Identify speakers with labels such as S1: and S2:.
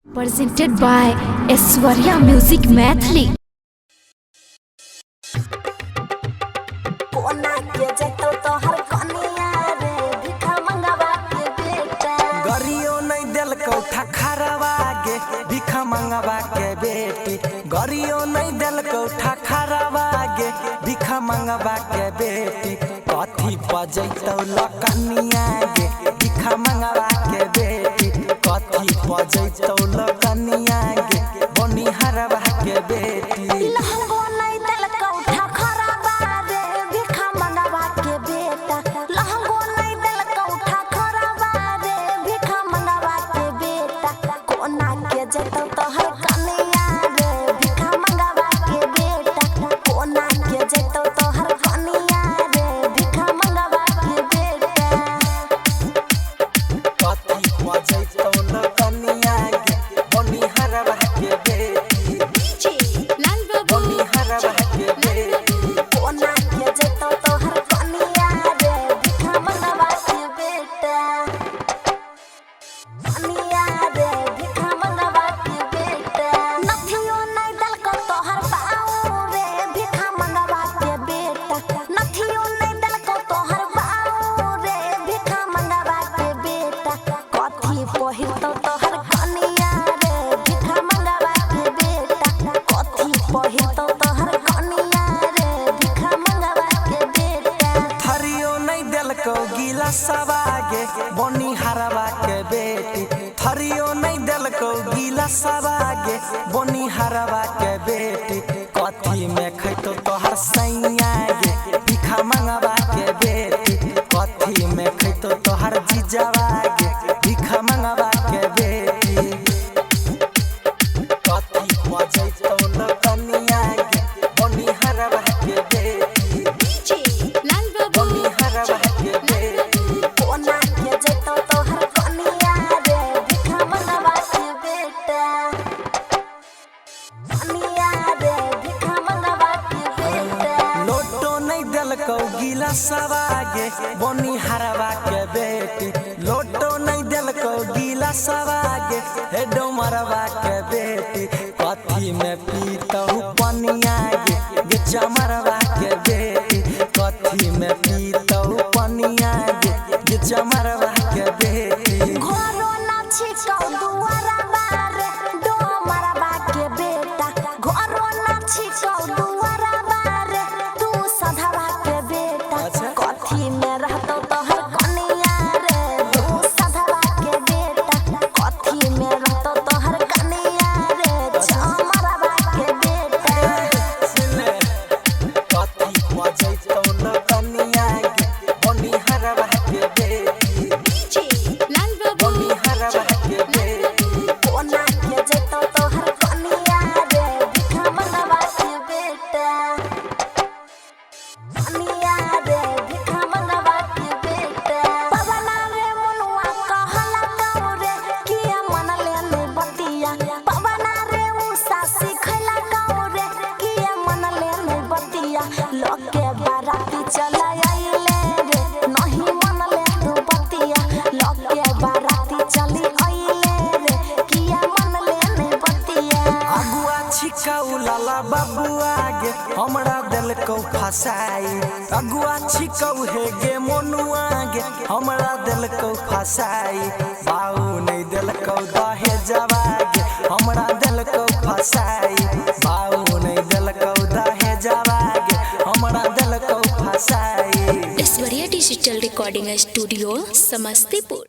S1: Presented by Aishwarya Music Mathli.
S2: गरियो नहीं दिल कौठा खरवा गे भिखा मंगवा के बेटी गरियो नहीं दिल कौठा खरवा गे भिखा मंगवा के बेटी कथी बजैतौ लकनिया गे भिखा मंगवा के बेटी कथी बजैतौ लकनिया गे बनिहारवा के बेटी सवागे बनिहारवा के बेटी थरियो नहीं दिल को गीला सवागे बनिहारवा के बेटी कथी में खैतो तोहर सैया गे भिखा मंगवा के बेटी कथी में खैतो तोहर जीजावा गे भिखा मंगवा के बेटी कथी बजैतो लकनिया गे बनिहारवा के बेटी बनिहारवा के बेटी गीला सवागे बनिहारवा के बेटी लोटो नहीं दिल को गीला सवागे हे डोमरवा के बेटी कथी में पीतहु पनिया गे चमरवा के बेटी कथी में पीतहु पनिया गे चमरवा के बेटी बबुआ गे हमरा दिल को फसाई अगुआ छिकौ हे गे मोनुआ गे हमरा दिल को फसाई बाऊ नहीं दिल को दहेजवा गे हमरा दिल को फसाई बाऊ नहीं दिल को दहेजवा गे हमरा दिल को फसाई।
S1: Aishwarya digital recording studio Samastipur.